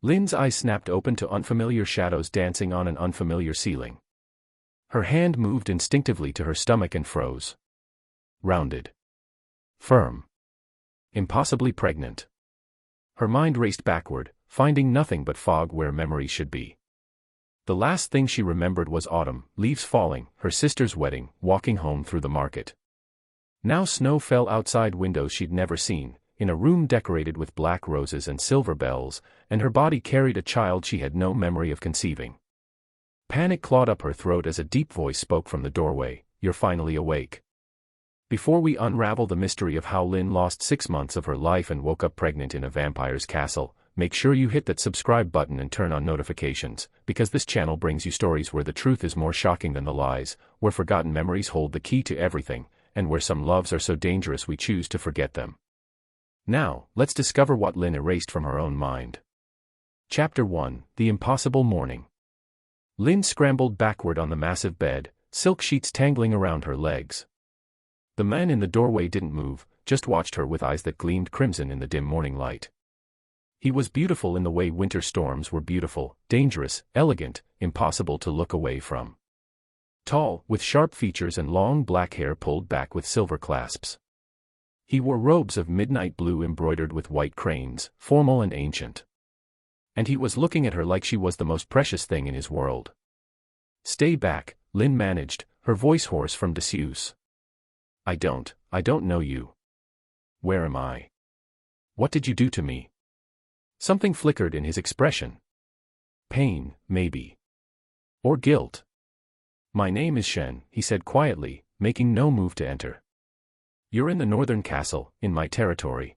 Lynn's eyes snapped open to unfamiliar shadows dancing on an unfamiliar ceiling. Her hand moved instinctively to her stomach and froze. Rounded. Firm. Impossibly pregnant. Her mind raced backward, finding nothing but fog where memory should be. The last thing she remembered was autumn, leaves falling, her sister's wedding, walking home through the market. Now snow fell outside windows she'd never seen, in a room decorated with black roses and silver bells, and her body carried a child she had no memory of conceiving. Panic clawed up her throat as a deep voice spoke from the doorway, "You're finally awake." Before we unravel the mystery of how Lynn lost 6 months of her life and woke up pregnant in a vampire's castle, make sure you hit that subscribe button and turn on notifications, because this channel brings you stories where the truth is more shocking than the lies, where forgotten memories hold the key to everything, and where some loves are so dangerous we choose to forget them. Now, let's discover what Lynn erased from her own mind. Chapter 1: The Impossible Morning. Lynn scrambled backward on the massive bed, silk sheets tangling around her legs. The man in the doorway didn't move, just watched her with eyes that gleamed crimson in the dim morning light. He was beautiful in the way winter storms were beautiful, dangerous, elegant, impossible to look away from. Tall, with sharp features and long black hair pulled back with silver clasps. He wore robes of midnight blue embroidered with white cranes, formal and ancient. And he was looking at her like she was the most precious thing in his world. "Stay back," Lynn managed, her voice hoarse from disuse. I don't know you. Where am I? What did you do to me?" Something flickered in his expression. Pain, maybe. Or guilt. "My name is Shen," he said quietly, making no move to enter. "You're in the northern castle, in my territory.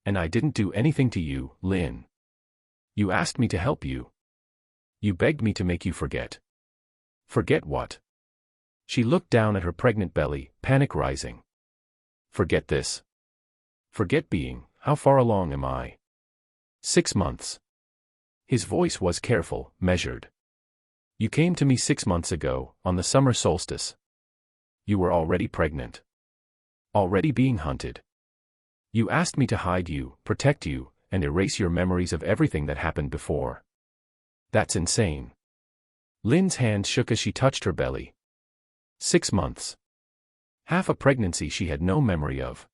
And I didn't do anything to you, Lynn. You asked me to help you. You begged me to make you forget." "Forget what?" She looked down at her pregnant belly, panic rising. "Forget this. Forget being, how far along am I?" 6 months. His voice was careful, measured. "You came to me 6 months ago, on the summer solstice. You were already pregnant. Already being hunted. You asked me to hide you, protect you, and erase your memories of everything that happened before. That's insane." Lynn's hand shook as she touched her belly. 6 months. Half a pregnancy she had no memory of.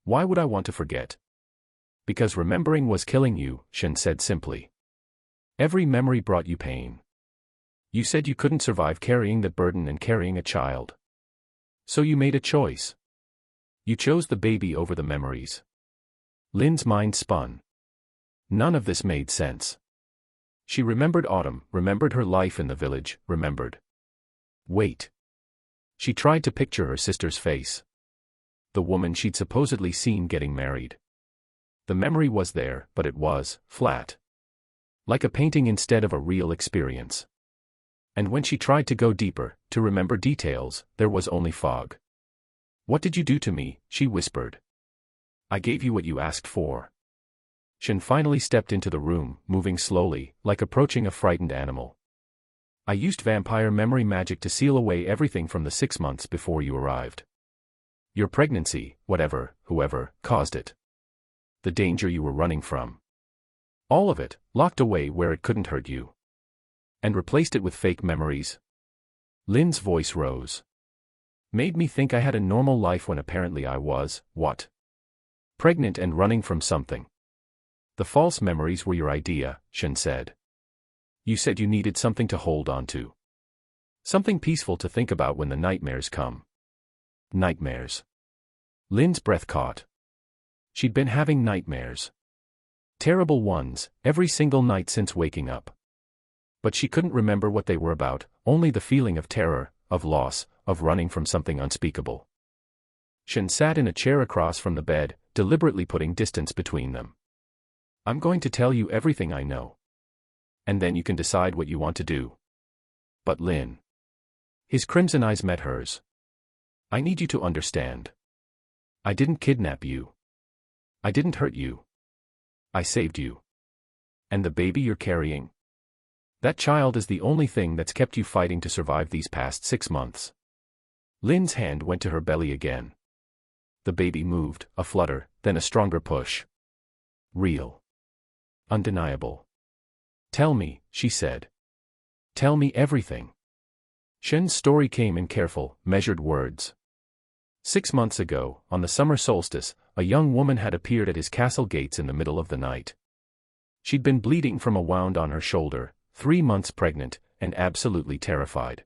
"Why would I want to forget?" "Because remembering was killing you," Shen said simply. "Every memory brought you pain. You said you couldn't survive carrying that burden and carrying a child. So you made a choice. You chose the baby over the memories." Lynn's mind spun. None of this made sense. She remembered autumn, remembered her life in the village, remembered. Wait. She tried to picture her sister's face. The woman she'd supposedly seen getting married. The memory was there, but it was flat. Like a painting instead of a real experience. And when she tried to go deeper, to remember details, there was only fog. "What did you do to me?" she whispered. "I gave you what you asked for." Shen finally stepped into the room, moving slowly, like approaching a frightened animal. "I used vampire memory magic to seal away everything from the 6 months before you arrived. Your pregnancy, whoever, caused it. The danger you were running from. All of it, locked away where it couldn't hurt you. And replaced it with fake memories." Lynn's voice rose. "Made me think I had a normal life when apparently I was, what? Pregnant and running from something." "The false memories were your idea," Shen said. "You said you needed something to hold on to. Something peaceful to think about when the nightmares come." Nightmares. Lynn's breath caught. She'd been having nightmares. Terrible ones, every single night since waking up. But she couldn't remember what they were about, only the feeling of terror, of loss, of running from something unspeakable. Shen sat in a chair across from the bed, deliberately putting distance between them. "I'm going to tell you everything I know. And then you can decide what you want to do." "But Lynn." His crimson eyes met hers. "I need you to understand. I didn't kidnap you. I didn't hurt you. I saved you. And the baby you're carrying? That child is the only thing that's kept you fighting to survive these past 6 months." Lynn's hand went to her belly again. The baby moved, a flutter, then a stronger push. Real. Undeniable. Tell me, she said. Tell me everything. Shen's story came in careful, measured words. 6 months ago, on the summer solstice, a young woman had appeared at his castle gates in the middle of the night. She'd been bleeding from a wound on her shoulder, 3 months pregnant, and absolutely terrified.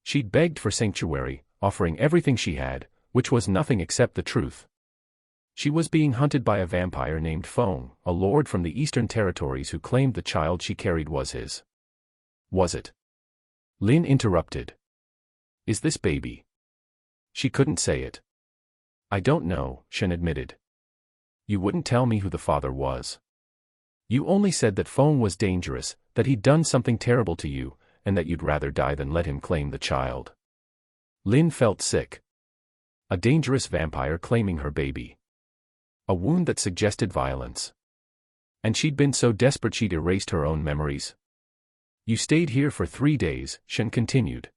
She'd begged for sanctuary, offering everything she had, which was nothing except the truth. She was being hunted by a vampire named Feng, a lord from the Eastern Territories who claimed the child she carried was his. Was it? Lin interrupted. Is this baby? She couldn't say it. I don't know, Shen admitted. You wouldn't tell me who the father was. You only said that Feng was dangerous, that he'd done something terrible to you, and that you'd rather die than let him claim the child. Lin felt sick. A dangerous vampire claiming her baby. A wound that suggested violence. And she'd been so desperate she'd erased her own memories. You stayed here for 3 days, Shen continued.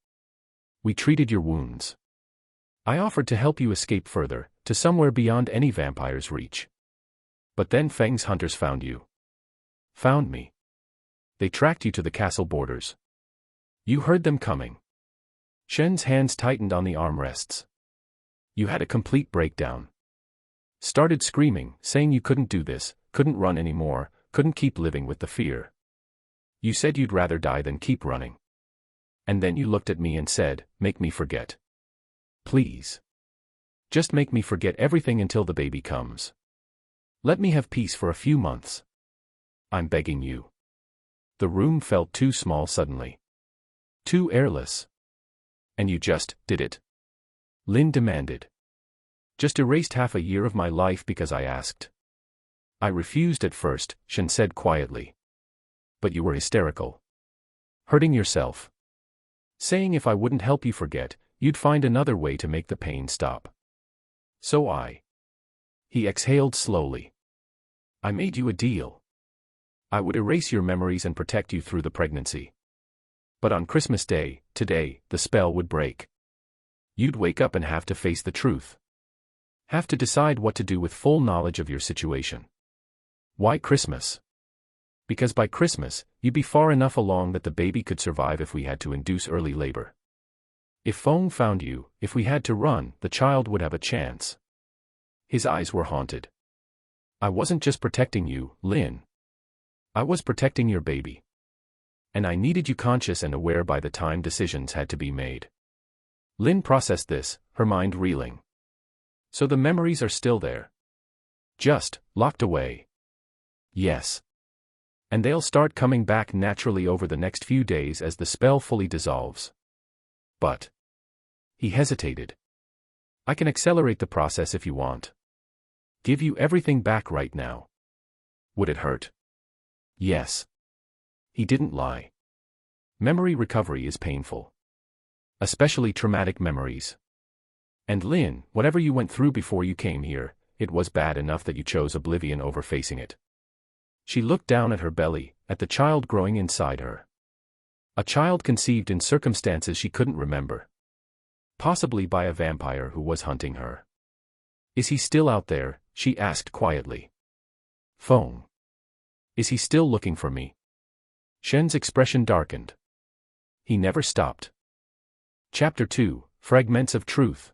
We treated your wounds. I offered to help you escape further, to somewhere beyond any vampire's reach. But then Feng's hunters found you. Found me. They tracked you to the castle borders. You heard them coming. Shen's hands tightened on the armrests. You had a complete breakdown. Started screaming, saying you couldn't do this, couldn't run anymore, couldn't keep living with the fear. You said you'd rather die than keep running. And then you looked at me and said, make me forget. Please. Just make me forget everything until the baby comes. Let me have peace for a few months. I'm begging you. The room felt too small suddenly. Too airless. And you just did it. Lin demanded. Just erased half a year of my life because I asked. I refused at first, Shen said quietly. But you were hysterical. Hurting yourself. Saying if I wouldn't help you forget, you'd find another way to make the pain stop. So I. He exhaled slowly. I made you a deal. I would erase your memories and protect you through the pregnancy. But on Christmas Day, today, the spell would break. You'd wake up and have to face the truth. Have to decide what to do with full knowledge of your situation. Why Christmas? Because by Christmas, you'd be far enough along that the baby could survive if we had to induce early labor. If Feng found you, if we had to run, the child would have a chance. His eyes were haunted. I wasn't just protecting you, Lin. I was protecting your baby. And I needed you conscious and aware by the time decisions had to be made. Lin processed this, her mind reeling. So the memories are still there. Just, locked away. Yes. And they'll start coming back naturally over the next few days as the spell fully dissolves. But. He hesitated. I can accelerate the process if you want. Give you everything back right now. Would it hurt? Yes. He didn't lie. Memory recovery is painful. Especially traumatic memories. And Lin, whatever you went through before you came here, it was bad enough that you chose oblivion over facing it. She looked down at her belly, at the child growing inside her. A child conceived in circumstances she couldn't remember. Possibly by a vampire who was hunting her. Is he still out there? She asked quietly. Feng. Is he still looking for me? Shen's expression darkened. He never stopped. Chapter 2, Fragments of Truth.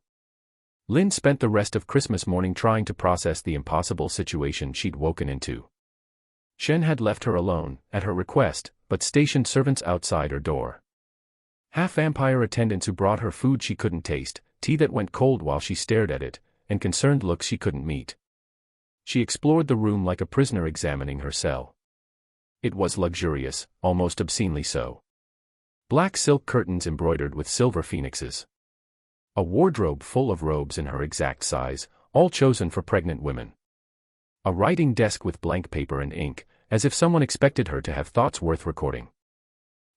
Lin spent the rest of Christmas morning trying to process the impossible situation she'd woken into. Shen had left her alone, at her request, but stationed servants outside her door. Half-vampire attendants who brought her food she couldn't taste, tea that went cold while she stared at it, and concerned looks she couldn't meet. She explored the room like a prisoner examining her cell. It was luxurious, almost obscenely so. Black silk curtains embroidered with silver phoenixes. A wardrobe full of robes in her exact size, all chosen for pregnant women. A writing desk with blank paper and ink, as if someone expected her to have thoughts worth recording.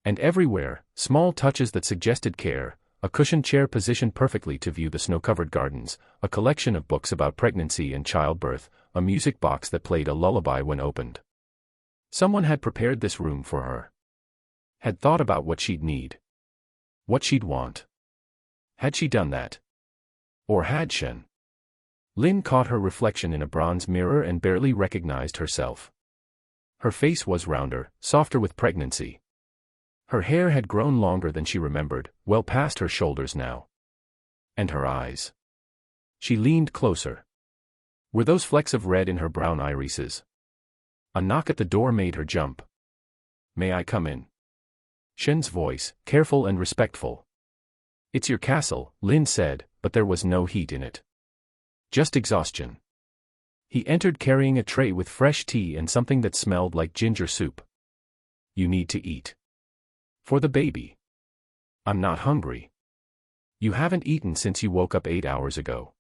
And everywhere, small touches that suggested care, a cushioned chair positioned perfectly to view the snow-covered gardens, a collection of books about pregnancy and childbirth, a music box that played a lullaby when opened. Someone had prepared this room for her. Had thought about what she'd need. What she'd want. Had she done that? Or had Shen? Lin caught her reflection in a bronze mirror and barely recognized herself. Her face was rounder, softer with pregnancy. Her hair had grown longer than she remembered, well past her shoulders now. And her eyes. She leaned closer. Were those flecks of red in her brown irises? A knock at the door made her jump. "May I come in?" Shen's voice, careful and respectful. "It's your castle," Lin said, but there was no heat in it. Just exhaustion. He entered carrying a tray with fresh tea and something that smelled like ginger soup. "You need to eat." "For the baby." "I'm not hungry." "You haven't eaten since you woke up 8 hours ago."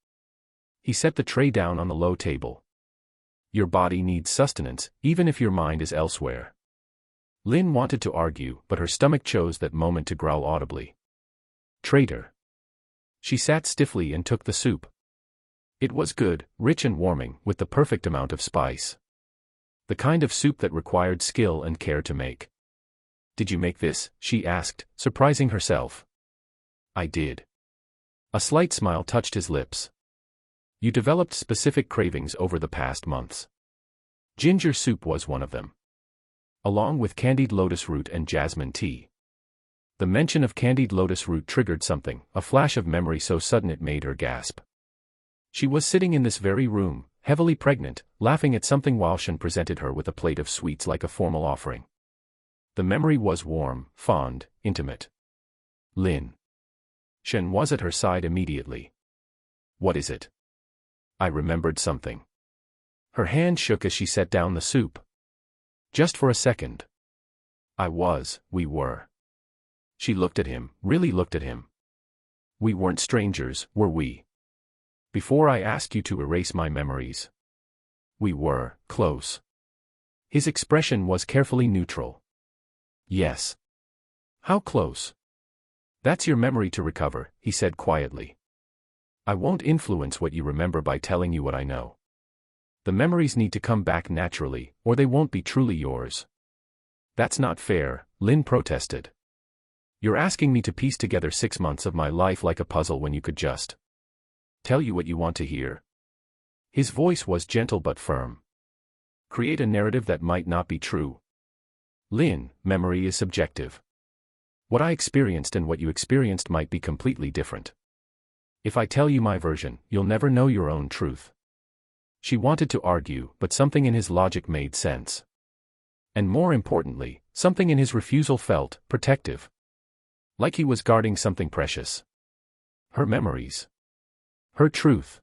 He set the tray down on the low table. "Your body needs sustenance, even if your mind is elsewhere." Lin wanted to argue, but her stomach chose that moment to growl audibly. "Traitor." She sat stiffly and took the soup. It was good, rich and warming, with the perfect amount of spice. The kind of soup that required skill and care to make. "Did you make this?" she asked, surprising herself. "I did." A slight smile touched his lips. "You developed specific cravings over the past months. Ginger soup was one of them. Along with candied lotus root and jasmine tea." The mention of candied lotus root triggered something, a flash of memory so sudden it made her gasp. She was sitting in this very room, heavily pregnant, laughing at something while Shen presented her with a plate of sweets like a formal offering. The memory was warm, fond, intimate. "Lin." Shen was at her side immediately. "What is it?" "I remembered something." Her hand shook as she set down the soup. "Just for a second." We were." She looked at him, really looked at him. "We weren't strangers, were we? Before I asked you to erase my memories. We were close." His expression was carefully neutral. "Yes." "How close?" "That's your memory to recover," he said quietly. "I won't influence what you remember by telling you what I know. The memories need to come back naturally, or they won't be truly yours." "That's not fair," Lin protested. "You're asking me to piece together 6 months of my life like a puzzle when you could just tell you what you want to hear." His voice was gentle but firm. "Create a narrative that might not be true." "Lin, memory is subjective. What I experienced and what you experienced might be completely different. If I tell you my version, you'll never know your own truth." She wanted to argue, but something in his logic made sense. And more importantly, something in his refusal felt protective. Like he was guarding something precious. Her memories. Her truth.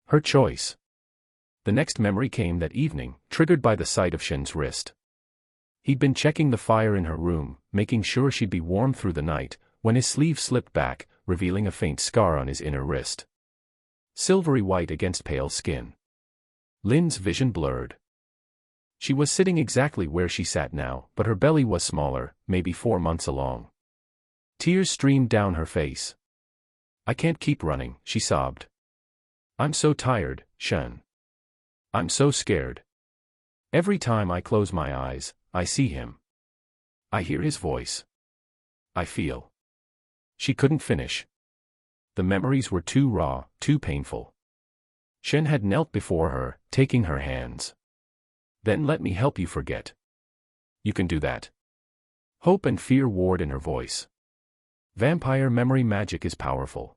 Her choice. The next memory came that evening, triggered by the sight of Shen's wrist. He'd been checking the fire in her room, making sure she'd be warm through the night, when his sleeve slipped back, revealing a faint scar on his inner wrist. Silvery white against pale skin. Lin's vision blurred. She was sitting exactly where she sat now, but her belly was smaller, maybe 4 months along. Tears streamed down her face. "I can't keep running," she sobbed. "I'm so tired, Shen. I'm so scared. Every time I close my eyes, I see him. I hear his voice. I feel." She couldn't finish. The memories were too raw, too painful. Shen had knelt before her, taking her hands. "Then let me help you forget." "You can do that." Hope and fear warred in her voice. "Vampire memory magic is powerful.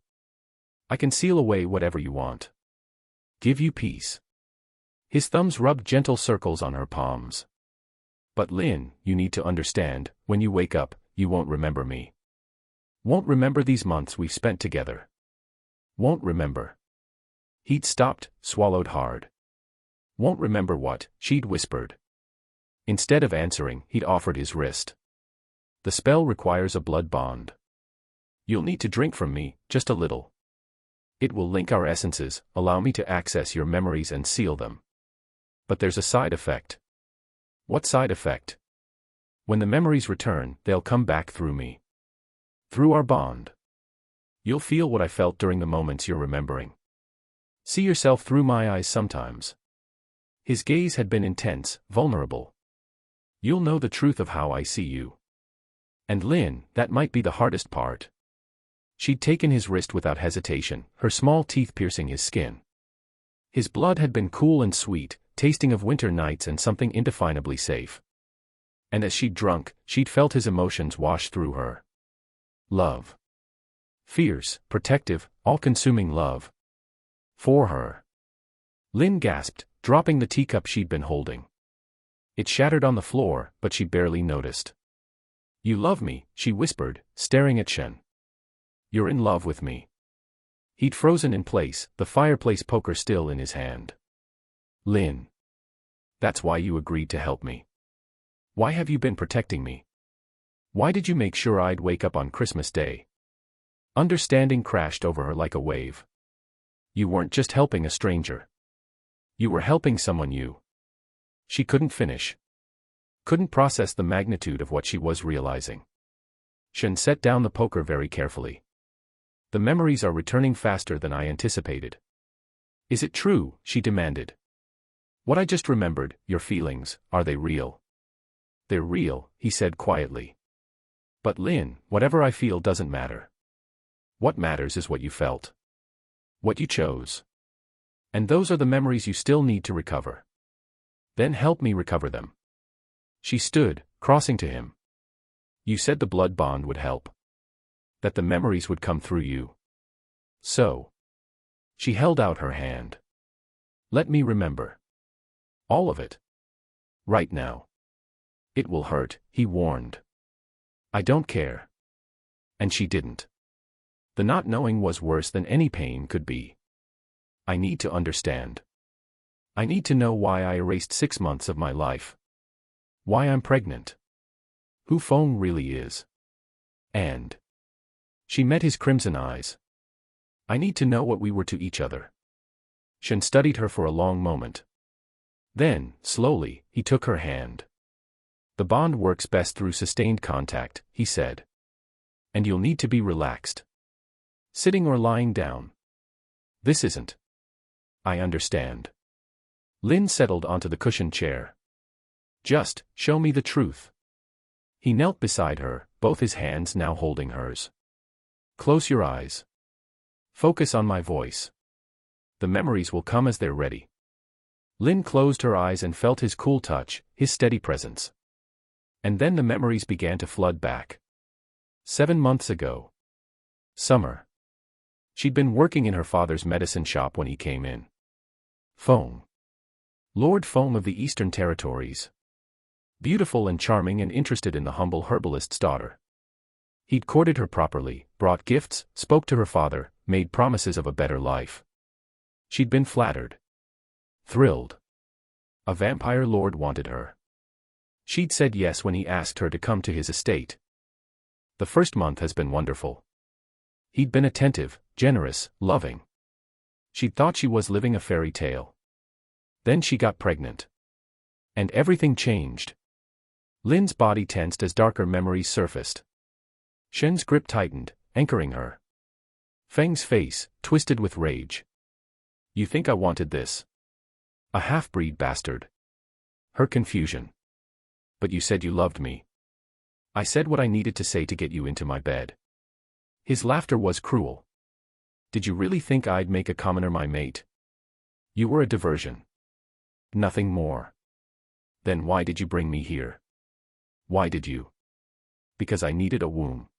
I can seal away whatever you want. Give you peace." His thumbs rubbed gentle circles on her palms. "But Lin, you need to understand, when you wake up, you won't remember me. Won't remember these months we've spent together. Won't remember." He'd stopped, swallowed hard. "Won't remember what?" she'd whispered. Instead of answering, he'd offered his wrist. "The spell requires a blood bond. You'll need to drink from me, just a little. It will link our essences, allow me to access your memories and seal them. But there's a side effect." "What side effect?" "When the memories return, they'll come back through me. Through our bond. You'll feel what I felt during the moments you're remembering. See yourself through my eyes sometimes." His gaze had been intense, vulnerable. "You'll know the truth of how I see you. And Lin, that might be the hardest part." She'd taken his wrist without hesitation, her small teeth piercing his skin. His blood had been cool and sweet, tasting of winter nights and something indefinably safe. And as she'd drunk, she'd felt his emotions wash through her. Love. Fierce, protective, all-consuming love. For her. Lynn gasped, dropping the teacup she'd been holding. It shattered on the floor, but she barely noticed. "You love me," she whispered, staring at Shen. "You're in love with me." He'd frozen in place, the fireplace poker still in his hand. "Lynn. That's why you agreed to help me. Why have you been protecting me? Why did you make sure I'd wake up on Christmas Day?" Understanding crashed over her like a wave. "You weren't just helping a stranger. You were helping someone you..." She couldn't finish. Couldn't process the magnitude of what she was realizing. Shen set down the poker very carefully. "The memories are returning faster than I anticipated." "Is it true?" she demanded. "What I just remembered, your feelings, are they real?" "They're real," he said quietly. "But Lynn, whatever I feel doesn't matter. What matters is what you felt. What you chose. And those are the memories you still need to recover. Then help me recover them." She stood, crossing to him. "You said the blood bond would help. That the memories would come through you. So." She held out her hand. "Let me remember. All of it. Right now." "It will hurt," he warned. "I don't care." And she didn't. The not knowing was worse than any pain could be. "I need to understand. I need to know why I erased 6 months of my life. Why I'm pregnant. Who Feng really is. And..." She met his crimson eyes. "I need to know what we were to each other." Shen studied her for a long moment. Then, slowly, he took her hand. "The bond works best through sustained contact," he said. "And you'll need to be relaxed. Sitting or lying down. This isn't..." "I understand." Lynn settled onto the cushioned chair. "Just, show me the truth." He knelt beside her, both his hands now holding hers. "Close your eyes. Focus on my voice. The memories will come as they're ready." Lynn closed her eyes and felt his cool touch, his steady presence. And then the memories began to flood back. 7 months ago. Summer. She'd been working in her father's medicine shop when he came in. Feng. Lord Feng of the Eastern Territories. Beautiful and charming and interested in the humble herbalist's daughter. He'd courted her properly, brought gifts, spoke to her father, made promises of a better life. She'd been flattered. Thrilled. A vampire lord wanted her. She'd said yes when he asked her to come to his estate. The first month has been wonderful. He'd been attentive, generous, loving. She'd thought she was living a fairy tale. Then she got pregnant. And everything changed. Lynn's body tensed as darker memories surfaced. Shen's grip tightened, anchoring her. Feng's face, twisted with rage. "You think I wanted this? A half-breed bastard." Her confusion. "But you said you loved me." "I said what I needed to say to get you into my bed." His laughter was cruel. "Did you really think I'd make a commoner my mate? You were a diversion. Nothing more. Then why did you bring me here? Why did you?" "Because I needed a womb."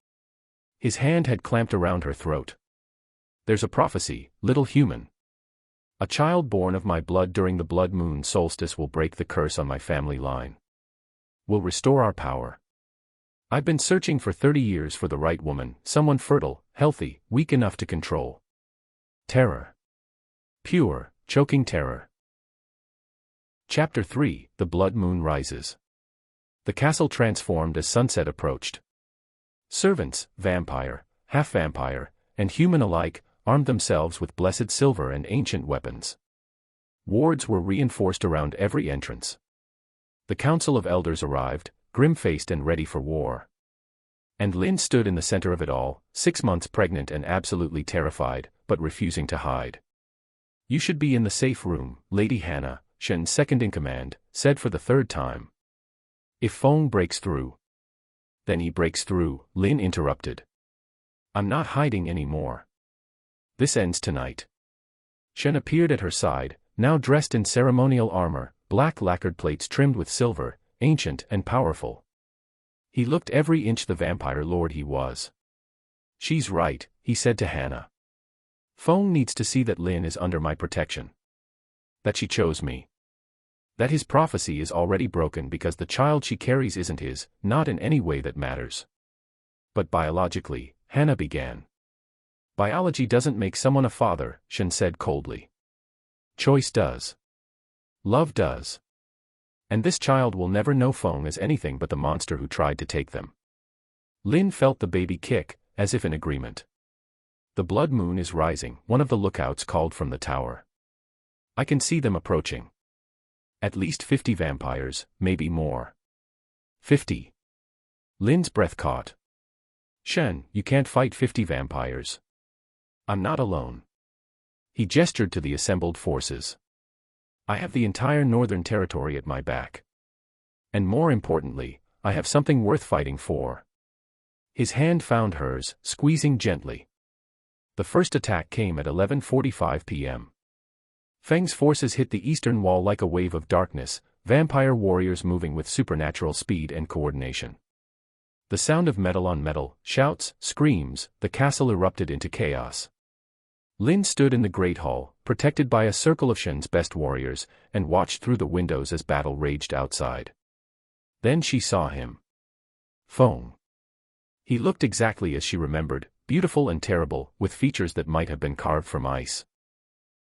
His hand had clamped around her throat. "There's a prophecy, little human. A child born of my blood during the blood moon solstice will break the curse on my family line. Will restore our power. I've been searching for 30 years for the right woman, someone fertile, healthy, weak enough to control. Terror. Pure, choking terror." Chapter 3, The Blood Moon Rises. The castle transformed as sunset approached. Servants, vampire, half-vampire, and human alike, armed themselves with blessed silver and ancient weapons. Wards were reinforced around every entrance. The Council of Elders arrived, grim-faced and ready for war. And Lynn stood in the center of it all, 6 months pregnant and absolutely terrified, but refusing to hide. "You should be in the safe room," Lady Hannah, Shen's second-in-command, said for the 3rd time. "If Feng breaks through..." "Then he breaks through," Lynn interrupted. "I'm not hiding anymore. This ends tonight." Shen appeared at her side, now dressed in ceremonial armor, black lacquered plates trimmed with silver, ancient and powerful. He looked every inch the vampire lord he was. "She's right," he said to Hannah. "Feng needs to see that Lin is under my protection. That she chose me. That his prophecy is already broken because the child she carries isn't his, not in any way that matters." "But biologically," Hannah began. "Biology doesn't make someone a father," Shen said coldly. "Choice does. Love does. And this child will never know Feng as anything but the monster who tried to take them." Lin felt the baby kick, as if in agreement. "The blood moon is rising," one of the lookouts called from the tower. "I can see them approaching. At least 50 vampires, maybe more." 50. Lin's breath caught. "Shen, you can't fight 50 vampires. I'm not alone." He gestured to the assembled forces. "I have the entire northern territory at my back. And more importantly, I have something worth fighting for." His hand found hers, squeezing gently. The first attack came at 11:45 p.m. Feng's forces hit the eastern wall like a wave of darkness, vampire warriors moving with supernatural speed and coordination. The sound of metal on metal, shouts, screams, the castle erupted into chaos. Lin stood in the great hall, protected by a circle of Shen's best warriors, and watched through the windows as battle raged outside. Then she saw him. Feng. He looked exactly as she remembered, beautiful and terrible, with features that might have been carved from ice.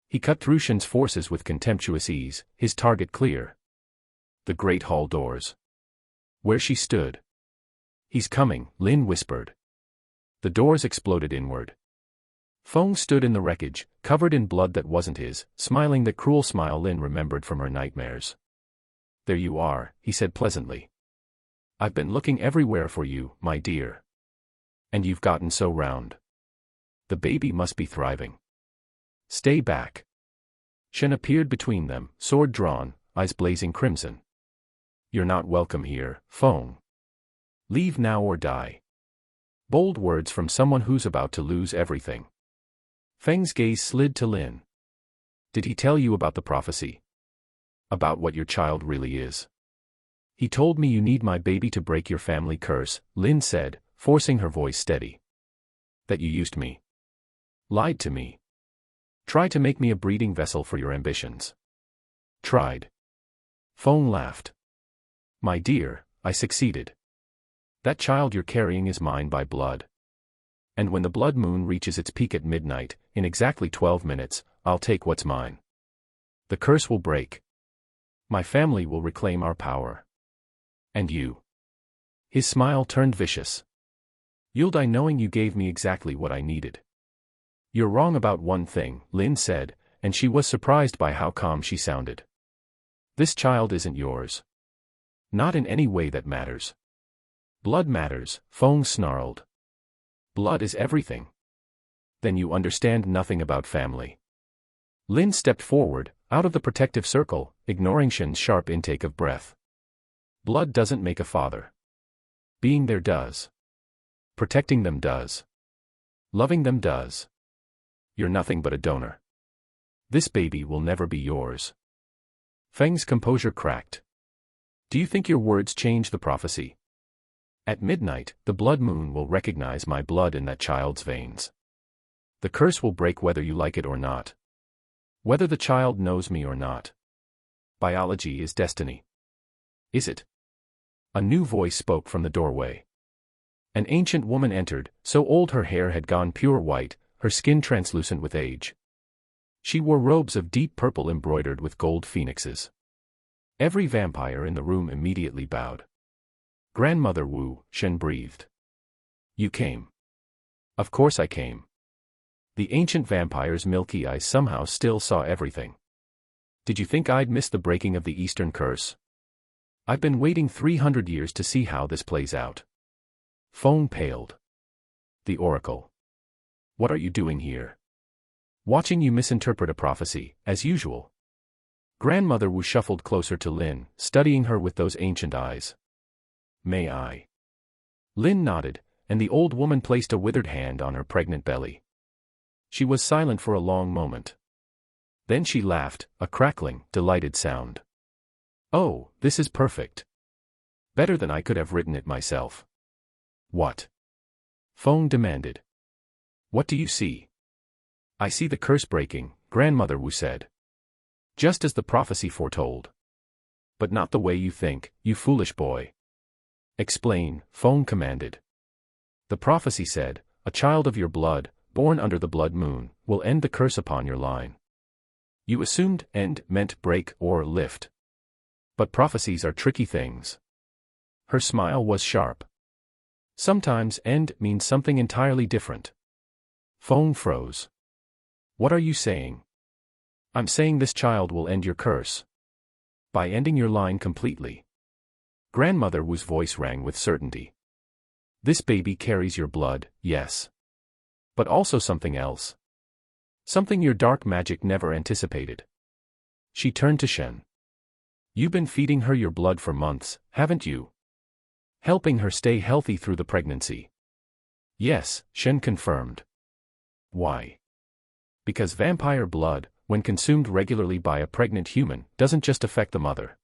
He cut through Shen's forces with contemptuous ease, his target clear. The great hall doors. Where she stood. "He's coming," Lin whispered. The doors exploded inward. Feng stood in the wreckage, covered in blood that wasn't his, smiling that cruel smile Lin remembered from her nightmares. "There you are," he said pleasantly. "I've been looking everywhere for you, my dear. And you've gotten so round. The baby must be thriving. Stay back." Shen appeared between them, sword drawn, eyes blazing crimson. "You're not welcome here, Feng. Leave now or die." Bold words from someone who's about to lose everything. Feng's gaze slid to Lin. "Did he tell you about the prophecy? About what your child really is?" "He told me you need my baby to break your family curse," Lin said, forcing her voice steady. "That you used me. Lied to me. Tried to make me a breeding vessel for your ambitions." "Tried." Feng laughed. "My dear, I succeeded. That child you're carrying is mine by blood. And when the blood moon reaches its peak at midnight, in exactly 12 minutes, I'll take what's mine. The curse will break. My family will reclaim our power. And you." His smile turned vicious. "You'll die knowing you gave me exactly what I needed." "You're wrong about one thing," Lin said, and she was surprised by how calm she sounded. "This child isn't yours. Not in any way that matters." "Blood matters," Feng snarled. "Blood is everything." "Then you understand nothing about family." Lin stepped forward, out of the protective circle, ignoring Shen's sharp intake of breath. "Blood doesn't make a father. Being there does. Protecting them does. Loving them does. You're nothing but a donor. This baby will never be yours." Feng's composure cracked. "Do you think your words change the prophecy? At midnight, the blood moon will recognize my blood in that child's veins. The curse will break whether you like it or not. Whether the child knows me or not. Biology is destiny." "Is it?" A new voice spoke from the doorway. An ancient woman entered, so old her hair had gone pure white, her skin translucent with age. She wore robes of deep purple embroidered with gold phoenixes. Every vampire in the room immediately bowed. "Grandmother Wu," Shen breathed. "You came." "Of course I came." The ancient vampire's milky eyes somehow still saw everything. "Did you think I'd miss the breaking of the Eastern curse? I've been waiting 300 years to see how this plays out." Feng paled. "The Oracle. What are you doing here?" "Watching you misinterpret a prophecy, as usual." Grandmother Wu shuffled closer to Lin, studying her with those ancient eyes. "May I?" Lin nodded, and the old woman placed a withered hand on her pregnant belly. She was silent for a long moment. Then she laughed, a crackling, delighted sound. Oh, this is perfect. Better than I could have written it myself. What? Feng demanded. What do you see? I see the curse breaking, Grandmother Wu said. Just as the prophecy foretold. But not the way you think, you foolish boy. Explain, Feng commanded. The prophecy said, a child of your blood, born under the blood moon, will end the curse upon your line. You assumed end meant break or lift. But prophecies are tricky things. Her smile was sharp. Sometimes end means something entirely different. Feng froze. What are you saying? I'm saying this child will end your curse. By ending your line completely. Grandmother Wu's voice rang with certainty. This baby carries your blood, yes. But also something else. Something your dark magic never anticipated. She turned to Shen. You've been feeding her your blood for months, haven't you? Helping her stay healthy through the pregnancy. Yes, Shen confirmed. Why? Because vampire blood, when consumed regularly by a pregnant human, doesn't just affect the mother.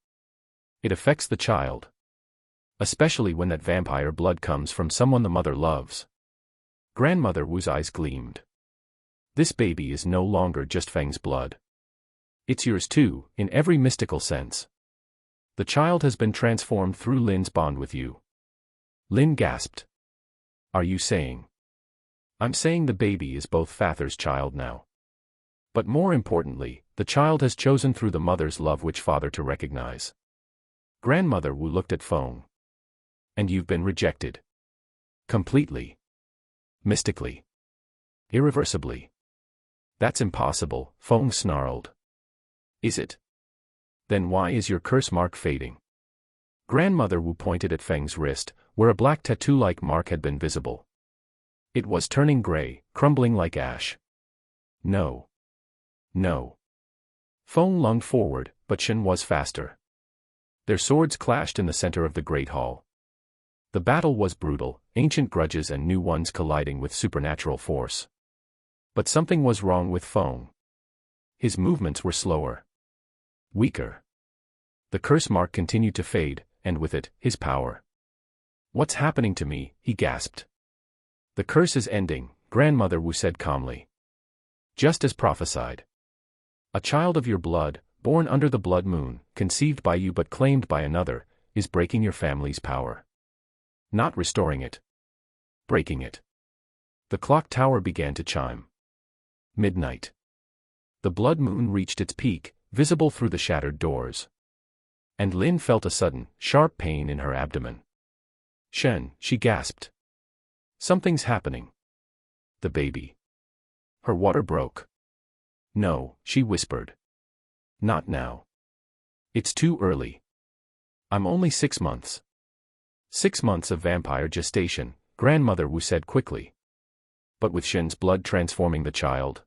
It affects the child. Especially when that vampire blood comes from someone the mother loves. Grandmother Wu's eyes gleamed. This baby is no longer just Feng's blood. It's yours too, in every mystical sense. The child has been transformed through Lin's bond with you. Lin gasped. Are you saying? I'm saying the baby is both Father's child now. But more importantly, the child has chosen through the mother's love which father to recognize. Grandmother Wu looked at Feng. And you've been rejected. Completely. Mystically. Irreversibly. That's impossible, Feng snarled. Is it? Then why is your curse mark fading? Grandmother Wu pointed at Feng's wrist, where a black tattoo-like mark had been visible. It was turning gray, crumbling like ash. No. No. Feng lunged forward, but Shen was faster. Their swords clashed in the center of the great hall. The battle was brutal, ancient grudges and new ones colliding with supernatural force. But something was wrong with Feng. His movements were slower. Weaker. The curse mark continued to fade, and with it, his power. What's happening to me? He gasped. The curse is ending, Grandmother Wu said calmly. Just as prophesied. A child of your blood, born under the blood moon, conceived by you but claimed by another, is breaking your family's power. Not restoring it. Breaking it. The clock tower began to chime. Midnight. The blood moon reached its peak, visible through the shattered doors. And Lin felt a sudden, sharp pain in her abdomen. Shen, she gasped. Something's happening. The baby. Her water broke. No, she whispered. Not now. It's too early. I'm only 6 months. 6 months of vampire gestation, Grandmother Wu said quickly. But with Shen's blood transforming the child.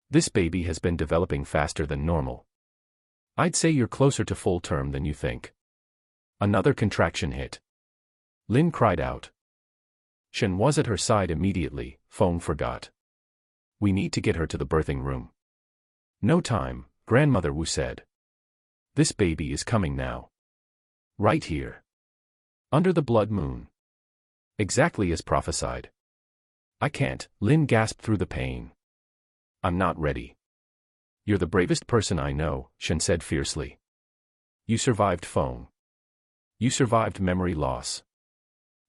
This baby has been developing faster than normal. I'd say you're closer to full term than you think. Another contraction hit. Lin cried out. Shen was at her side immediately, Feng forgot. We need to get her to the birthing room. No time, Grandmother Wu said. This baby is coming now. Right here. Under the blood moon. Exactly as prophesied. I can't, Lin gasped through the pain. I'm not ready. You're the bravest person I know, Shen said fiercely. You survived Feng. You survived memory loss.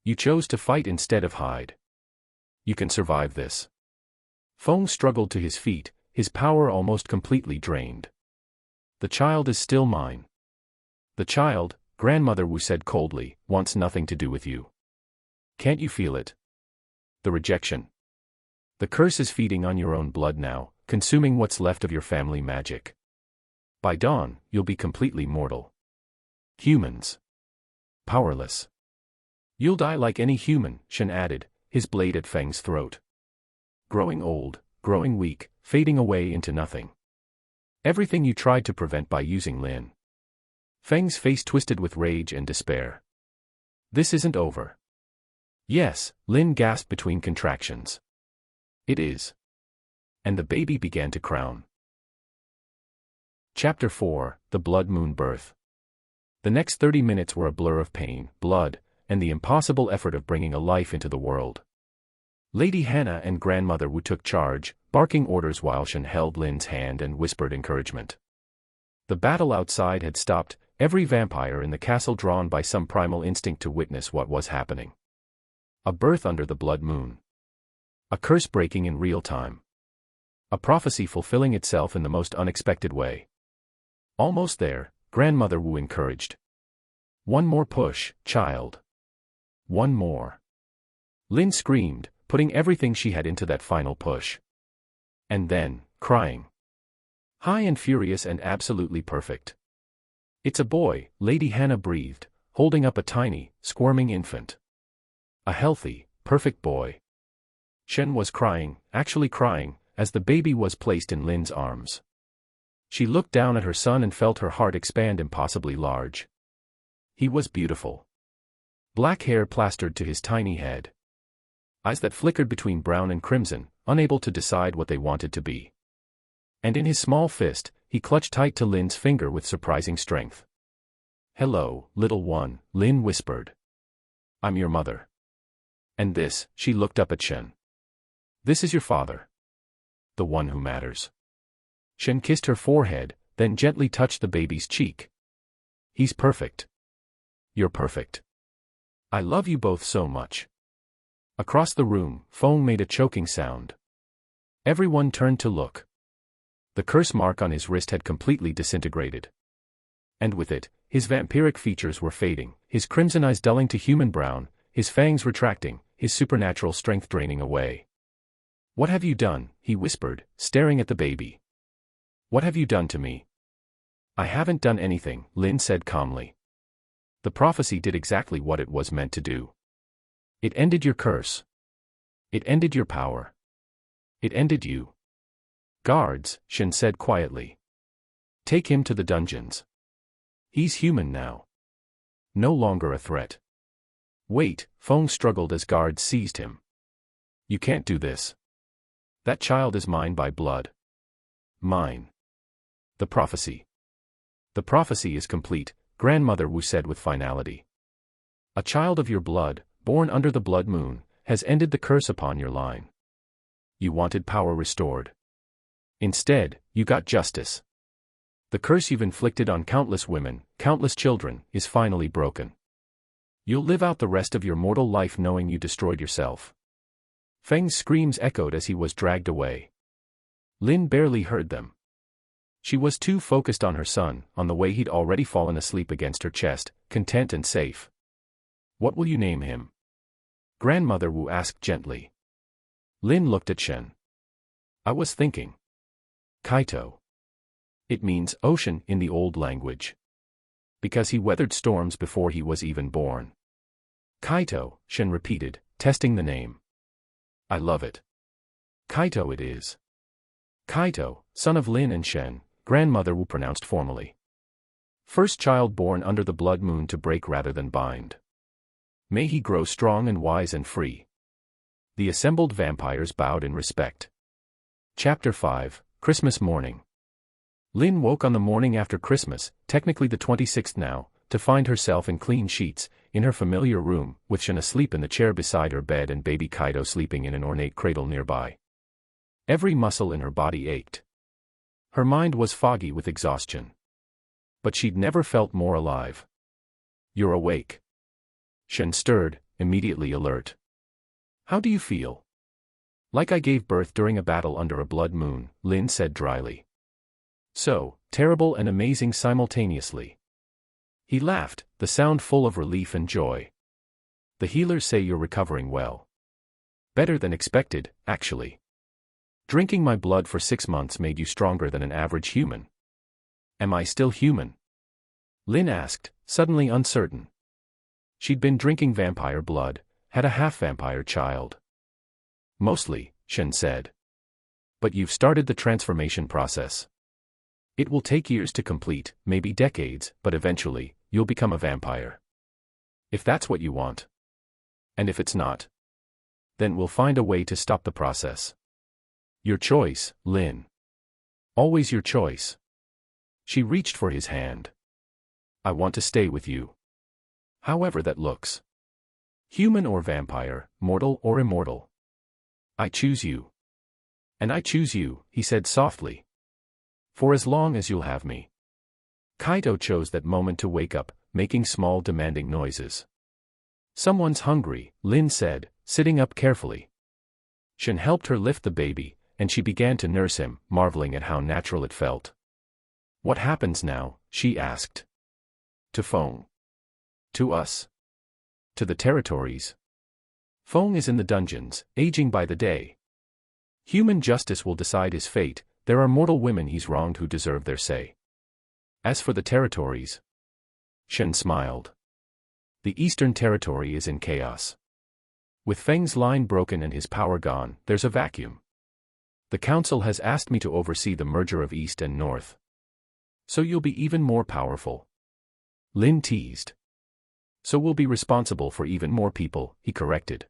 You chose to fight instead of hide. You can survive this. Feng struggled to his feet, his power almost completely drained. The child is still mine. The child, Grandmother Wu said coldly, wants nothing to do with you. Can't you feel it? The rejection. The curse is feeding on your own blood now, consuming what's left of your family magic. By dawn, you'll be completely mortal. Humans. Powerless. You'll die like any human, Shen added, his blade at Feng's throat. Growing old, growing weak, fading away into nothing. Everything you tried to prevent by using Lin. Feng's face twisted with rage and despair. This isn't over. Yes, Lin gasped between contractions. It is. And the baby began to crown. Chapter 4, The Blood Moon Birth. The next 30 minutes were a blur of pain, blood, and the impossible effort of bringing a life into the world. Lady Hannah and Grandmother Wu took charge, barking orders while Shen held Lin's hand and whispered encouragement. The battle outside had stopped, every vampire in the castle drawn by some primal instinct to witness what was happening. A birth under the blood moon. A curse breaking in real time. A prophecy fulfilling itself in the most unexpected way. Almost there, Grandmother Wu encouraged. One more push, child. One more. Lin screamed, putting everything she had into that final push. And then, crying. High and furious and absolutely perfect. It's a boy, Lady Hannah breathed, holding up a tiny, squirming infant. A healthy, perfect boy. Shen was crying, actually crying, as the baby was placed in Lin's arms. She looked down at her son and felt her heart expand impossibly large. He was beautiful. Black hair plastered to his tiny head. Eyes that flickered between brown and crimson, unable to decide what they wanted to be. And in his small fist, he clutched tight to Lin's finger with surprising strength. "Hello, little one," Lin whispered. "I'm your mother." "And this," she looked up at Shen. "This is your father. The one who matters." Shen kissed her forehead, then gently touched the baby's cheek. "He's perfect. You're perfect. I love you both so much." Across the room, Feng made a choking sound. Everyone turned to look. The curse mark on his wrist had completely disintegrated. And with it, his vampiric features were fading, his crimson eyes dulling to human brown, his fangs retracting, his supernatural strength draining away. "What have you done?" he whispered, staring at the baby. "What have you done to me?" "I haven't done anything," Lin said calmly. "The prophecy did exactly what it was meant to do. It ended your curse. It ended your power. It ended you." "Guards," Shen said quietly. "Take him to the dungeons. He's human now. No longer a threat." "Wait," Feng struggled as guards seized him. "You can't do this. That child is mine by blood. Mine." "The prophecy. The prophecy is complete," Grandmother Wu said with finality. "A child of your blood, born under the blood moon, has ended the curse upon your line. You wanted power restored. Instead, you got justice. The curse you've inflicted on countless women, countless children, is finally broken. You'll live out the rest of your mortal life knowing you destroyed yourself." Feng's screams echoed as he was dragged away. Lin barely heard them. She was too focused on her son, on the way he'd already fallen asleep against her chest, content and safe. "What will you name him?" Grandmother Wu asked gently. Lin looked at Shen. "I was thinking. Kaito. It means ocean in the old language. Because he weathered storms before he was even born." "Kaito," Shen repeated, testing the name. "I love it. Kaito it is." "Kaito, son of Lin and Shen," Grandmother Wu pronounced formally. "First child born under the blood moon to break rather than bind. May he grow strong and wise and free." The assembled vampires bowed in respect. Chapter 5, Christmas Morning. Lin woke on the morning after Christmas, technically the 26th now, to find herself in clean sheets, in her familiar room, with Shen asleep in the chair beside her bed and baby Kaito sleeping in an ornate cradle nearby. Every muscle in her body ached. Her mind was foggy with exhaustion. But she'd never felt more alive. "You're awake." Shen stirred, immediately alert. "How do you feel?" "Like I gave birth during a battle under a blood moon," Lin said dryly. "So, terrible and amazing simultaneously." He laughed, the sound full of relief and joy. "The healers say you're recovering well. Better than expected, actually. Drinking my blood for 6 months made you stronger than an average human." "Am I still human?" Lin asked, suddenly uncertain. She'd been drinking vampire blood, had a half-vampire child. "Mostly," Shen said. "But you've started the transformation process. It will take years to complete, maybe decades, but eventually, you'll become a vampire. If that's what you want. And if it's not, then we'll find a way to stop the process. Your choice, Lin. Always your choice." She reached for his hand. I want to stay with you. However that looks. Human or vampire, mortal or immortal. I choose you. And I choose you, he said softly. For as long as you'll have me. Kaito chose that moment to wake up, making small demanding noises. Someone's hungry, Lin said, sitting up carefully. Shen helped her lift the baby, and she began to nurse him, marveling at how natural it felt. What happens now? She asked. To Feng. To us. To the territories. Feng is in the dungeons, aging by the day. Human justice will decide his fate. There are mortal women he's wronged who deserve their say. As for the territories. Shen smiled. The Eastern Territory is in chaos. With Feng's line broken and his power gone, there's a vacuum. The council has asked me to oversee the merger of East and North. So you'll be even more powerful. Lin teased. So we'll be responsible for even more people, he corrected.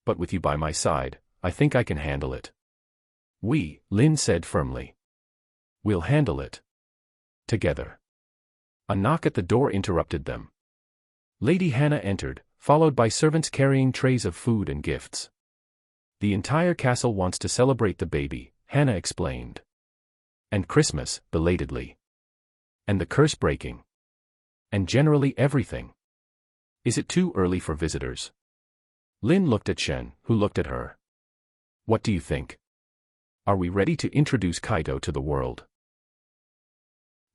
But with you by my side, I think I can handle it. Lin said firmly. We'll handle it. Together. A knock at the door interrupted them. Lady Hannah entered, followed by servants carrying trays of food and gifts. The entire castle wants to celebrate the baby, Hannah explained. And Christmas, belatedly. And the curse breaking. And generally everything. Is it too early for visitors? Lin looked at Shen, who looked at her. What do you think? Are we ready to introduce Kaito to the world?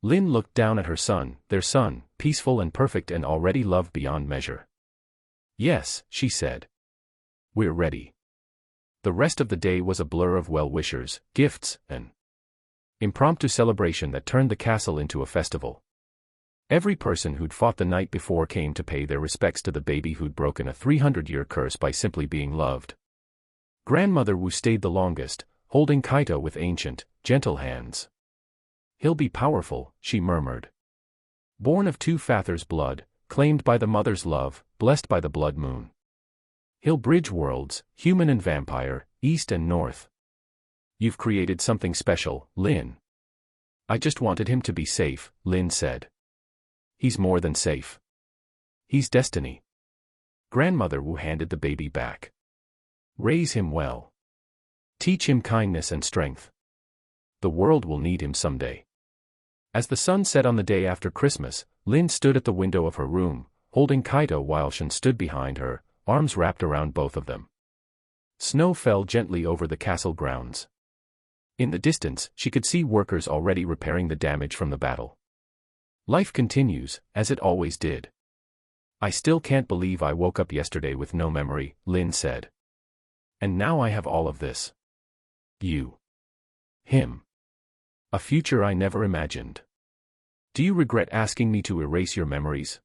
Lin looked down at her son, their son, peaceful and perfect and already loved beyond measure. Yes, she said. We're ready. The rest of the day was a blur of well-wishers, gifts, and impromptu celebration that turned the castle into a festival. Every person who'd fought the night before came to pay their respects to the baby who'd broken a 300-year curse by simply being loved. Grandmother Wu stayed the longest, holding Kaito with ancient, gentle hands. He'll be powerful, she murmured. Born of two Fathers' blood, claimed by the mother's love, blessed by the blood moon. He'll bridge worlds, human and vampire, east and north. You've created something special, Lin. I just wanted him to be safe, Lin said. He's more than safe. He's destiny. Grandmother Wu handed the baby back. Raise him well. Teach him kindness and strength. The world will need him someday. As the sun set on the day after Christmas, Lin stood at the window of her room, holding Kaito while Shen stood behind her, arms wrapped around both of them. Snow fell gently over the castle grounds. In the distance, she could see workers already repairing the damage from the battle. Life continues, as it always did. I still can't believe I woke up yesterday with no memory, Lin said. And now I have all of this. You. Him. A future I never imagined. Do you regret asking me to erase your memories?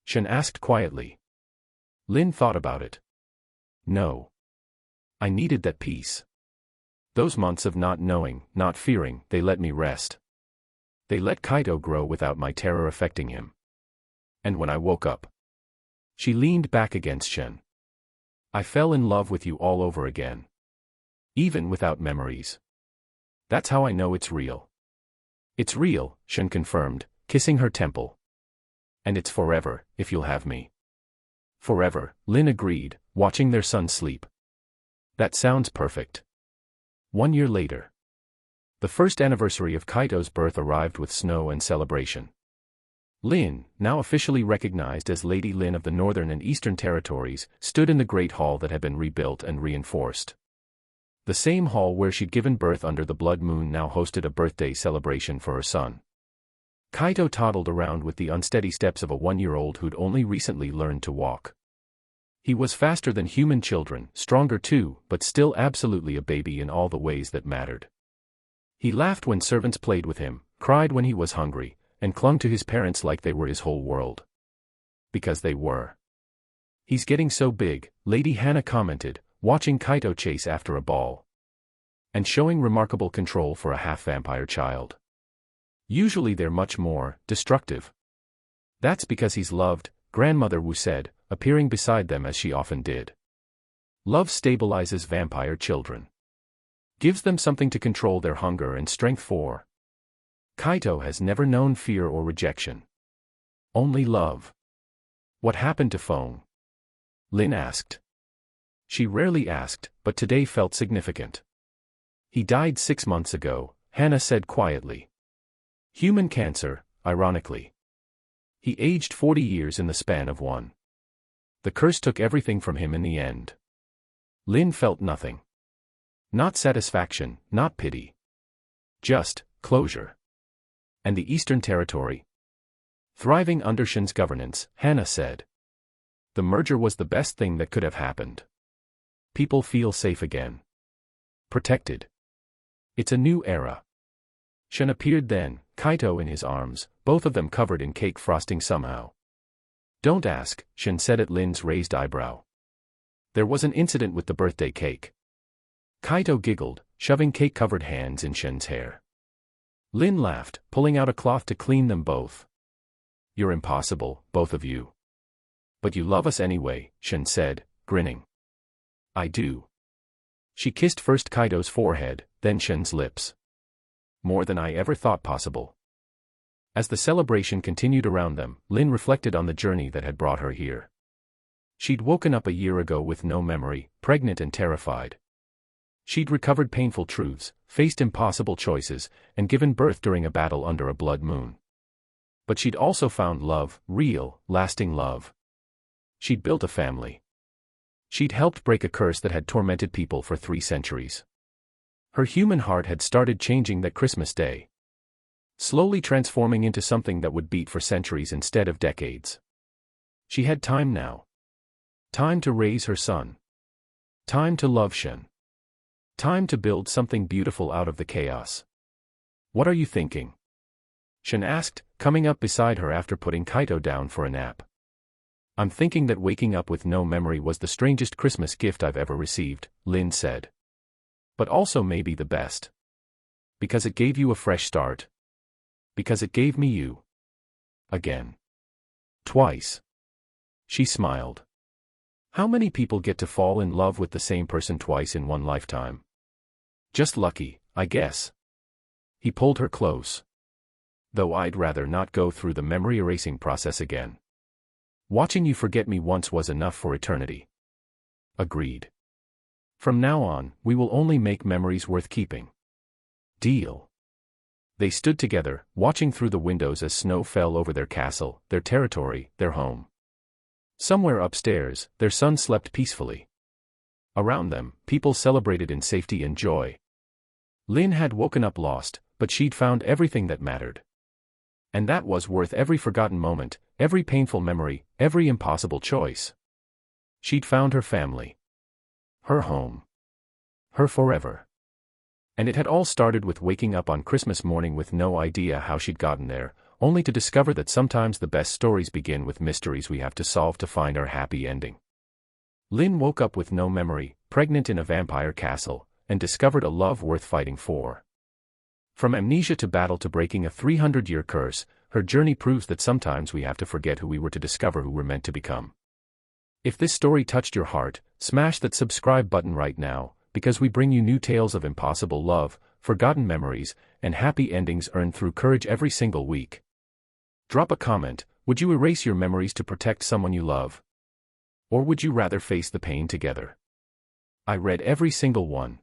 Shen asked quietly. Lin thought about it. No. I needed that peace. Those months of not knowing, not fearing, they let me rest. They let Kaito grow without my terror affecting him. And when I woke up, she leaned back against Shen. I fell in love with you all over again. Even without memories. That's how I know it's real. It's real, Shen confirmed, kissing her temple. And it's forever, if you'll have me. Forever, Lin agreed, watching their son sleep. That sounds perfect. 1 year later. The first anniversary of Kaito's birth arrived with snow and celebration. Lin, now officially recognized as Lady Lin of the Northern and Eastern Territories, stood in the great hall that had been rebuilt and reinforced. The same hall where she'd given birth under the blood moon now hosted a birthday celebration for her son. Kaito toddled around with the unsteady steps of a 1-year-old who'd only recently learned to walk. He was faster than human children, stronger too, but still absolutely a baby in all the ways that mattered. He laughed when servants played with him, cried when he was hungry, and clung to his parents like they were his whole world. Because they were. He's getting so big, Lady Hannah commented, watching Kaito chase after a ball. And showing remarkable control for a half-vampire child. Usually they're much more destructive. That's because he's loved, Grandmother Wu said, appearing beside them as she often did. Love stabilizes vampire children. Gives them something to control their hunger and strength for. Kaito has never known fear or rejection. Only love. What happened to Fong? Lin asked. She rarely asked, but today felt significant. He died 6 months ago, Hannah said quietly. Human cancer, ironically. He aged 40 years in the span of one. The curse took everything from him in the end. Lin felt nothing. Not satisfaction, not pity. Just closure. And the Eastern Territory? Thriving under Shin's governance, Hannah said. The merger was the best thing that could have happened. People feel safe again. Protected. It's a new era. Shin appeared then, Kaito in his arms, both of them covered in cake frosting somehow. Don't ask, Shin said at Lin's raised eyebrow. There was an incident with the birthday cake. Kaito giggled, shoving cake-covered hands in Shin's hair. Lin laughed, pulling out a cloth to clean them both. You're impossible, both of you. But you love us anyway, Shin said, grinning. I do. She kissed first Kaito's forehead, then Shin's lips. More than I ever thought possible. As the celebration continued around them, Lin reflected on the journey that had brought her here. She'd woken up a year ago with no memory, pregnant and terrified. She'd recovered painful truths, faced impossible choices, and given birth during a battle under a blood moon. But she'd also found love, real, lasting love. She'd built a family. She'd helped break a curse that had tormented people for 3 centuries. Her human heart had started changing that Christmas day. Slowly transforming into something that would beat for centuries instead of decades. She had time now. Time to raise her son. Time to love Shin. Time to build something beautiful out of the chaos. What are you thinking? Shin asked, coming up beside her after putting Kaito down for a nap. I'm thinking that waking up with no memory was the strangest Christmas gift I've ever received, Lin said. But also maybe the best. Because it gave you a fresh start. Because it gave me you. Again. Twice. She smiled. How many people get to fall in love with the same person twice in one lifetime? Just lucky, I guess. He pulled her close. Though I'd rather not go through the memory erasing process again. Watching you forget me once was enough for eternity. Agreed. From now on, we will only make memories worth keeping. Deal. They stood together, watching through the windows as snow fell over their castle, their territory, their home. Somewhere upstairs, their son slept peacefully. Around them, people celebrated in safety and joy. Lin had woken up lost, but she'd found everything that mattered. And that was worth every forgotten moment, every painful memory, every impossible choice. She'd found her family. Her home. Her forever. And it had all started with waking up on Christmas morning with no idea how she'd gotten there, only to discover that sometimes the best stories begin with mysteries we have to solve to find our happy ending. Lin woke up with no memory, pregnant in a vampire castle, and discovered a love worth fighting for. From amnesia to battle to breaking a 300-year curse, her journey proves that sometimes we have to forget who we were to discover who we're meant to become. If this story touched your heart, smash that subscribe button right now, because we bring you new tales of impossible love, forgotten memories, and happy endings earned through courage every single week. Drop a comment, would you erase your memories to protect someone you love? Or would you rather face the pain together? I read every single one.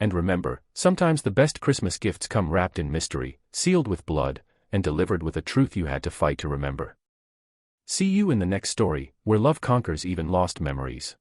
And remember, sometimes the best Christmas gifts come wrapped in mystery, sealed with blood, and delivered with a truth you had to fight to remember. See you in the next story, where love conquers even lost memories.